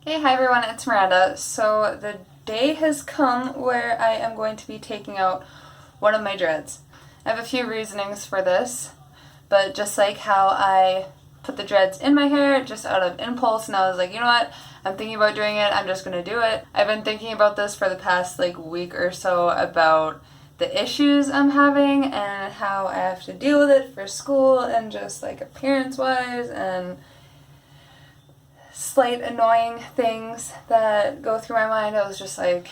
Hey, hi everyone, it's Miranda. So the day has come where I am going to be taking out one of my dreads. I have a few reasonings for this, but just like how I put the dreads in my hair just out of impulse, and I was like, you know what, I'm thinking about doing it, I'm just gonna do it. I've been thinking about this for the past week or so about the issues I'm having and how I have to deal with it for school and just appearance wise and slight annoying things that go through my mind. I was just like,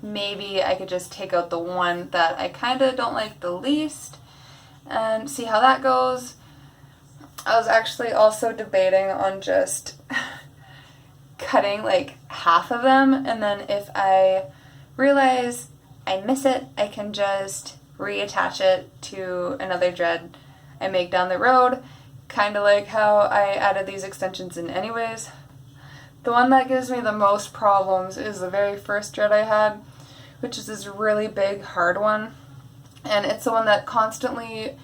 maybe I could just take out the one that I kind of don't like the least and see how that goes. I was actually also debating on just cutting half of them, and then if I realize I miss it, I can just reattach it to another dread I make down the road, kind of like how I added these extensions in anyways. The one that gives me the most problems is the very first dread I had, which is this really big, hard one. And it's the one that constantly,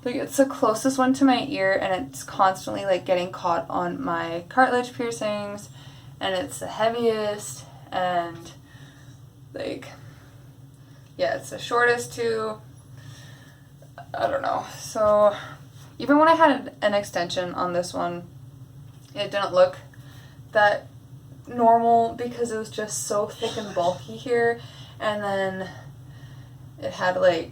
it's the closest one to my ear, and it's constantly getting caught on my cartilage piercings, and it's the heaviest, and it's the shortest too. I don't know. So even when I had an extension on this one, it didn't look that normal because it was just so thick and bulky here, and then it had it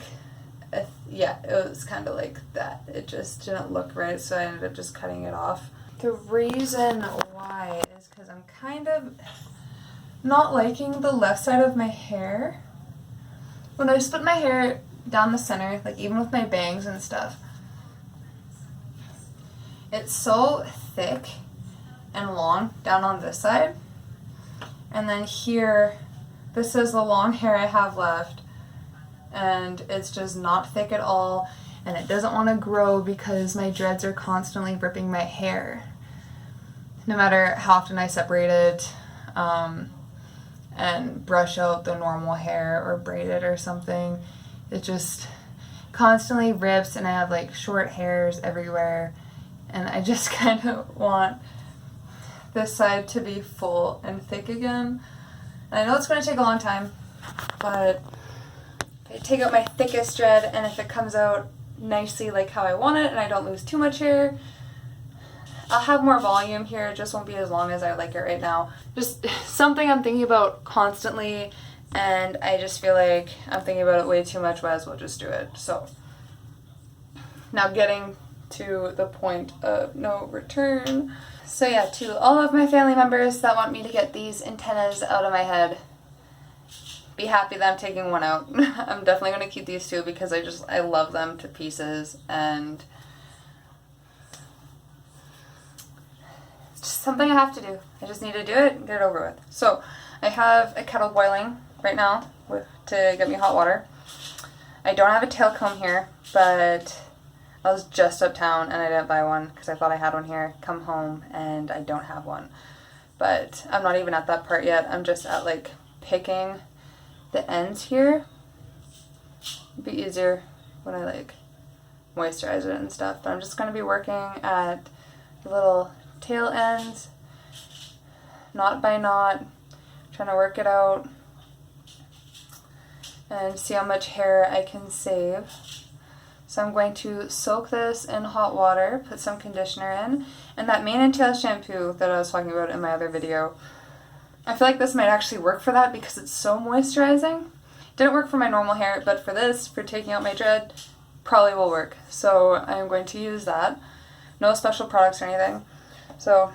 was kind of like that. It just didn't look right, so I ended up just cutting it off. The reason why is because I'm kind of not liking the left side of my hair. When I split my hair down the center, even with my bangs and stuff, it's so thick and long down on this side, and then here, this is the long hair I have left, and it's just not thick at all, and it doesn't want to grow because my dreads are constantly ripping my hair no matter how often I separate it and brush out the normal hair or braid it or something. It just constantly rips, and I have short hairs everywhere, and I just kind of want this side to be full and thick again. And I know it's going to take a long time, but if I take out my thickest dread, and if it comes out nicely like how I want it and I don't lose too much hair, I'll have more volume here. It just won't be as long as I like it right now. Just something I'm thinking about constantly, and I just feel like I'm thinking about it way too much. Might as well just do it. So now getting to the point of no return. So yeah, to all of my family members that want me to get these antennas out of my head, be happy that I'm taking one out. I'm definitely going to keep these two because I love them to pieces, and it's just something I have to do. I just need to do it and get it over with. So I have a kettle boiling right now to get me hot water. I don't have a tail comb here, but I was just uptown and I didn't buy one because I thought I had one here. Come home and I don't have one. But I'm not even at that part yet. I'm just at picking the ends here. It'd be easier when I moisturize it and stuff. But I'm just going to be working at the little tail ends, knot by knot, trying to work it out and see how much hair I can save. So I'm going to soak this in hot water, put some conditioner in, and that mane and tail shampoo that I was talking about in my other video, I feel like this might actually work for that because it's so moisturizing. Didn't work for my normal hair, but for this, for taking out my dread, probably will work. So I'm going to use that. No special products or anything. So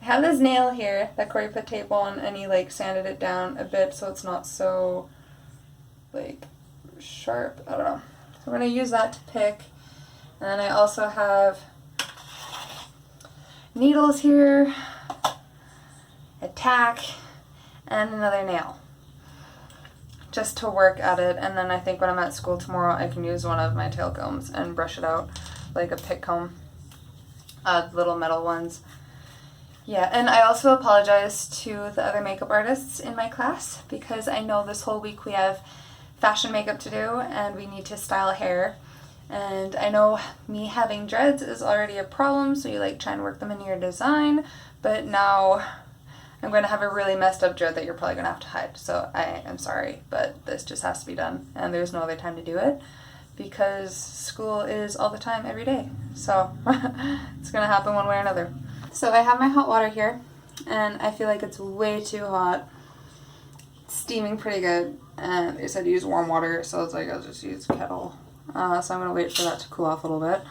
I have this nail here that Corey put tape on, and he sanded it down a bit so it's not so sharp. I don't know. So I'm going to use that to pick. And then I also have needles here, a tack, and another nail just to work at it. And then I think when I'm at school tomorrow, I can use one of my tail combs and brush it out like a pick comb, little metal ones. Yeah, and I also apologize to the other makeup artists in my class because I know this whole week we have fashion makeup to do and we need to style hair, and I know me having dreads is already a problem, so you try and work them into your design, but now I'm going to have a really messed up dread that you're probably going to have to hide. So I am sorry, but this just has to be done. And there's no other time to do it because school is all the time, every day. So it's going to happen one way or another. So I have my hot water here, and I feel like it's way too hot. It's steaming pretty good. And they said to use warm water, so it's like I'll just use kettle. So I'm going to wait for that to cool off a little bit.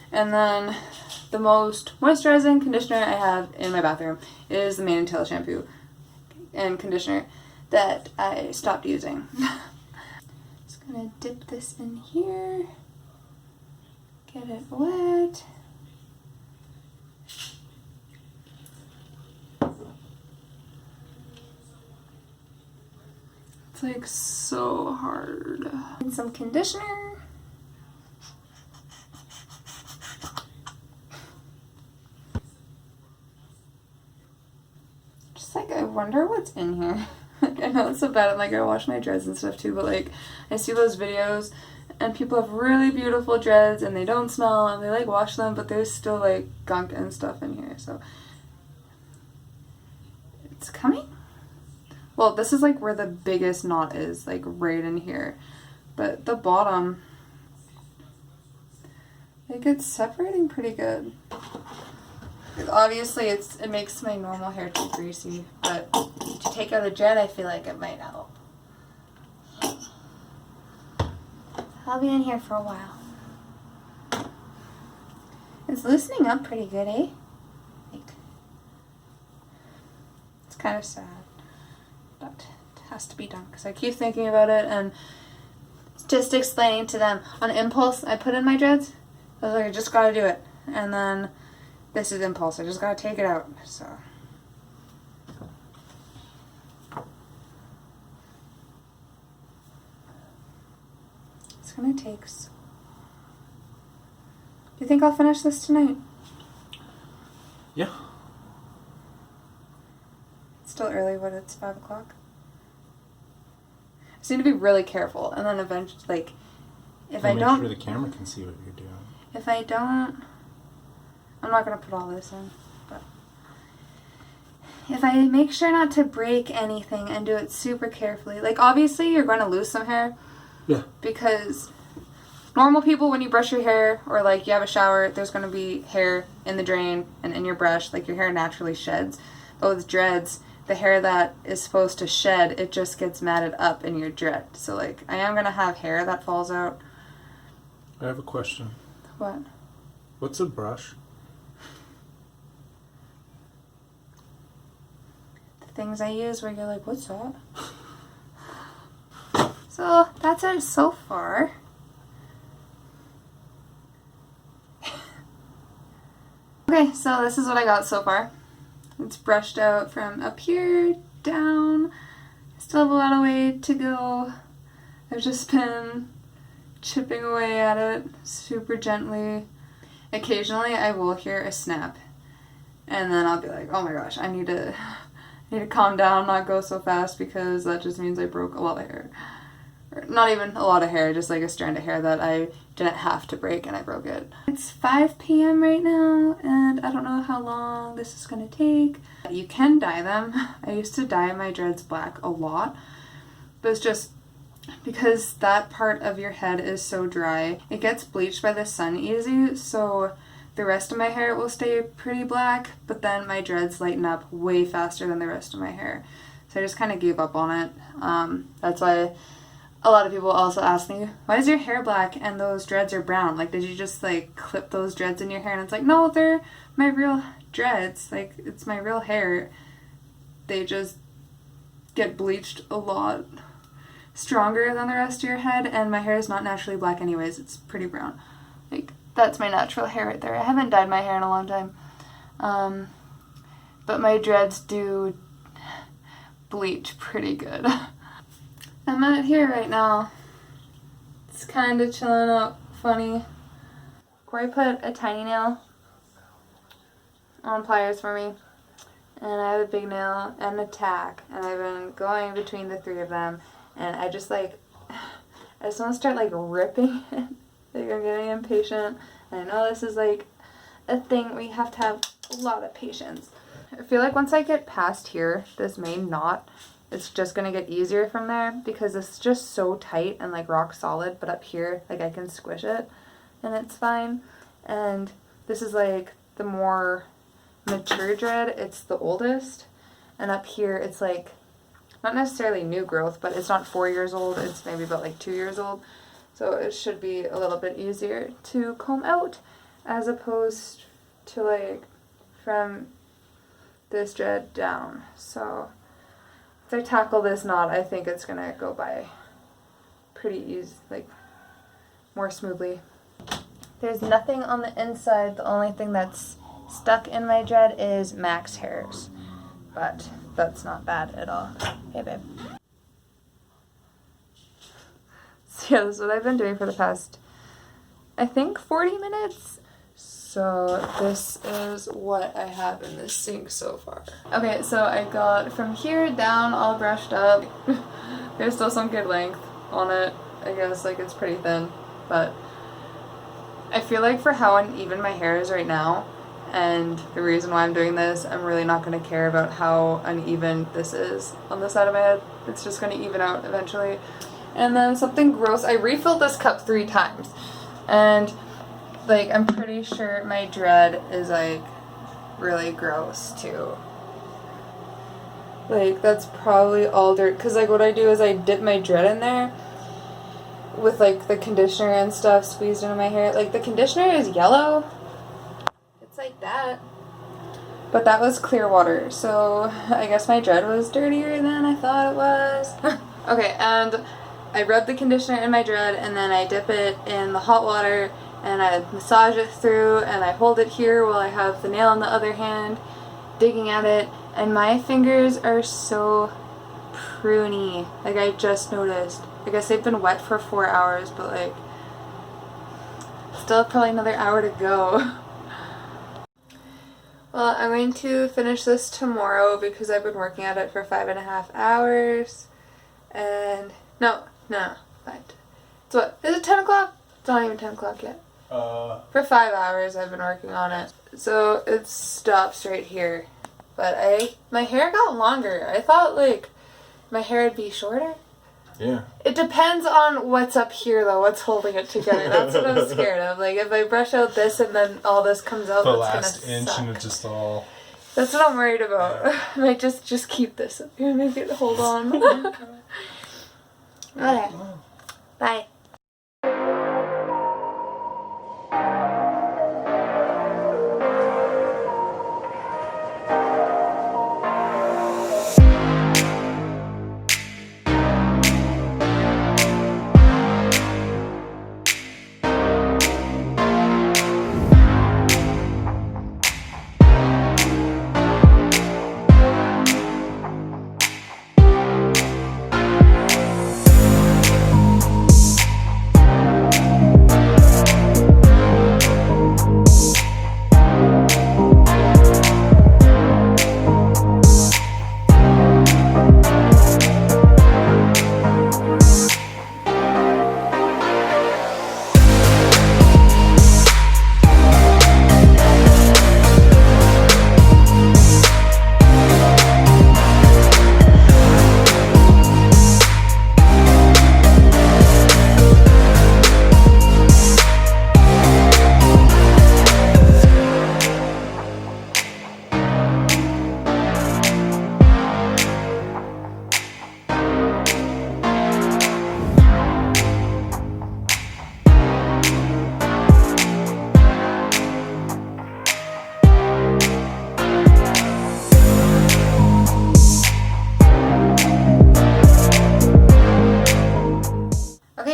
And then the most moisturizing conditioner I have in my bathroom is the Mane and Tail shampoo and conditioner that I stopped using. Just gonna dip this in here, get it wet. It's like so hard. And some conditioner. Like, I wonder what's in here. Like, I know it's so bad. I'm like, I wash my dreads and stuff too, but like, I see those videos and people have really beautiful dreads and they don't smell and they like wash them, but there's still like gunk and stuff in here. So it's coming. Well, this is like where the biggest knot is, like right in here, but the bottom, like, it's separating pretty good. Obviously, it makes my normal hair too greasy, but to take out a dread, I feel like it might help. I'll be in here for a while. It's loosening up pretty good, eh? Like, it's kind of sad, but it has to be done because I keep thinking about it and just explaining to them on impulse. I put in my dreads. I was like, I just gotta do it, and then. This is impulse. I just gotta take it out. So it's gonna take. Do you think I'll finish this tonight? Yeah. It's still early, but it's 5 o'clock. I just need to be really careful, and then eventually, like, if I don't, make sure the camera can see what you're doing. If I don't. I'm not going to put all this in, but if I make sure not to break anything and do it super carefully, like, obviously you're going to lose some hair. Yeah. Because normal people, when you brush your hair or like you have a shower, there's going to be hair in the drain and in your brush, like your hair naturally sheds. But with dreads, the hair that is supposed to shed, it just gets matted up in your dread. So like, I am going to have hair that falls out. I have a question. What? What's a brush? Things I use where you're like, what's that? So that's it so far. Okay, so this is what I got so far. It's brushed out from up here down. I still have a lot of way to go. I've just been chipping away at it super gently. Occasionally I will hear a snap and then I'll be like, oh my gosh, I need to calm down, not go so fast, because that just means I broke a lot of hair. Or not even a lot of hair, just like a strand of hair that I didn't have to break and I broke it. It's 5 p.m. right now, and I don't know how long this is going to take. You can dye them. I used to dye my dreads black a lot, but it's just because that part of your head is so dry. It gets bleached by the sun easy, so the rest of my hair will stay pretty black, but then my dreads lighten up way faster than the rest of my hair. So I just kind of gave up on it. That's why a lot of people also ask me, why is your hair black and those dreads are brown? Like, did you just like clip those dreads in your hair? And it's like, no, they're my real dreads. Like, it's my real hair. They just get bleached a lot stronger than the rest of your head, and my hair is not naturally black anyways. It's pretty brown. Like, that's my natural hair right there. I haven't dyed my hair in a long time. But my dreads do bleach pretty good. I'm out here right now. It's kind of chilling out funny. Corey put a tiny nail on pliers for me. And I have a big nail and a tack. And I've been going between the three of them. And I just want to start like ripping it. Like, I'm getting impatient. And I know this is like a thing where you have to have a lot of patience. I feel like once I get past here, this main knot, it's just gonna get easier from there because it's just so tight and like rock solid, but up here, like I can squish it and it's fine. And this is like the more mature dread, it's the oldest. And up here, it's like, not necessarily new growth, but it's not 4 years old, it's maybe about like 2 years old. So it should be a little bit easier to comb out as opposed to like from this dread down. So if I tackle this knot, I think it's gonna go by pretty easy, like more smoothly. There's nothing on the inside. The only thing that's stuck in my dread is max hairs, but that's not bad at all. Hey babe. So yeah, this is what I've been doing for the past, I think 40 minutes. So this is what I have in this sink so far. Okay, so I got from here down all brushed up. There's still some good length on it. I guess like it's pretty thin, but I feel like for how uneven my hair is right now, and the reason why I'm doing this, I'm really not going to care about how uneven this is on the side of my head. It's just going to even out eventually. And then something gross, I refilled this cup 3 times, and like I'm pretty sure my dread is like really gross too. Like that's probably all dirt, because like what I do is I dip my dread in there with like the conditioner and stuff squeezed into my hair. Like the conditioner is yellow, it's like that, but that was clear water, so I guess my dread was dirtier than I thought it was. Okay, and I rub the conditioner in my dread and then I dip it in the hot water and I massage it through and I hold it here while I have the nail in the other hand digging at it, and my fingers are so pruny. Like I just noticed. I guess they've been wet for 4 hours, but like still have probably another hour to go. Well, I'm going to finish this tomorrow because I've been working at it for 5.5 hours. And no, right. It's what? Is it 10 o'clock? It's not even 10 o'clock yet. For 5 hours I've been working on it. So it stops right here. But my hair got longer. I thought like my hair would be shorter. Yeah. It depends on what's up here though, what's holding it together. That's what I'm scared of. Like if I brush out this and then all this comes out, The that's last gonna inch suck. and it just all. That's what I'm worried about. Yeah. I might just keep this up here, make it hold on. Okay. Bye.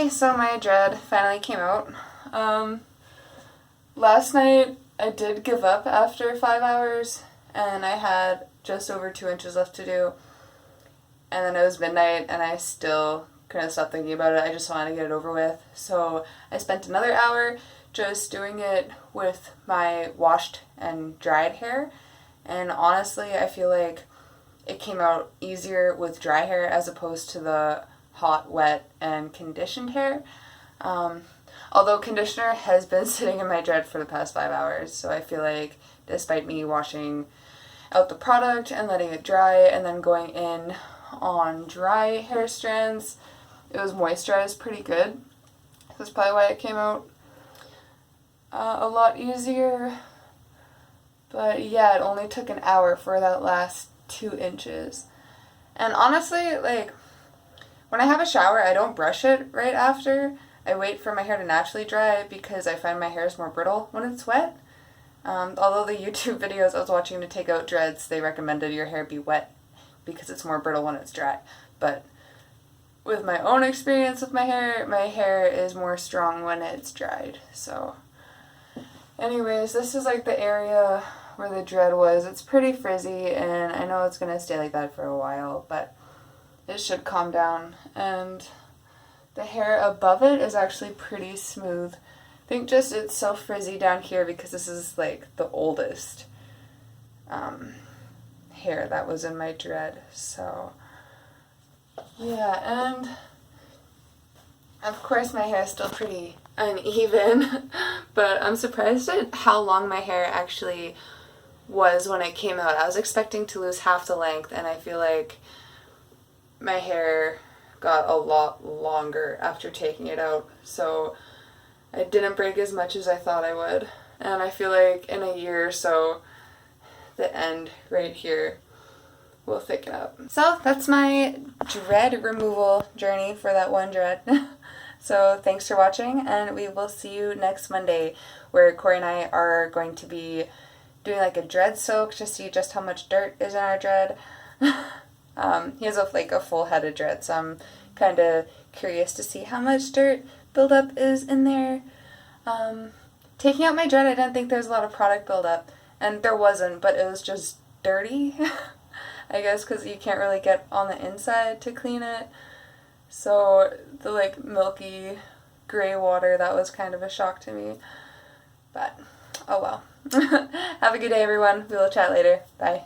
So my dread finally came out. Last night I did give up after 5 hours and I had just over 2 inches left to do, and then it was midnight and I still couldn't stop thinking about it. I just wanted to get it over with, so I spent another hour just doing it with my washed and dried hair, and honestly I feel like it came out easier with dry hair as opposed to the hot, wet, and conditioned hair. Although conditioner has been sitting in my dread for the past 5 hours, so I feel like despite me washing out the product and letting it dry and then going in on dry hair strands. It was moisturized pretty good. That's probably why it came out a lot easier. But yeah, it only took an hour for that last 2 inches. And honestly, like, when I have a shower, I don't brush it right after. I wait for my hair to naturally dry because I find my hair is more brittle when it's wet. Although the YouTube videos I was watching to take out dreads, they recommended your hair be wet because it's more brittle when it's dry. But with my own experience with my hair is more strong when it's dried. So anyways, this is like the area where the dread was. It's pretty frizzy, and I know it's going to stay like that for a while, but it should calm down. And the hair above it is actually pretty smooth. I think just it's so frizzy down here because this is like the oldest hair that was in my dread. So yeah, and of course my hair is still pretty uneven, but I'm surprised at how long my hair actually was when it came out. I was expecting to lose half the length, and I feel like my hair got a lot longer after taking it out, so I didn't break as much as I thought I would. And I feel like in a year or so, the end right here will thicken up. So that's my dread removal journey for that one dread. So thanks for watching, and we will see you next Monday, where Corey and I are going to be doing like a dread soak to see just how much dirt is in our dread. He has a full head of dread, so I'm kind of curious to see how much dirt buildup is in there. Taking out my dread, I didn't think there was a lot of product buildup, and there wasn't, but it was just dirty. I guess because you can't really get on the inside to clean it. So the like milky gray water, that was kind of a shock to me. But oh well. Have a good day, everyone. We will chat later. Bye.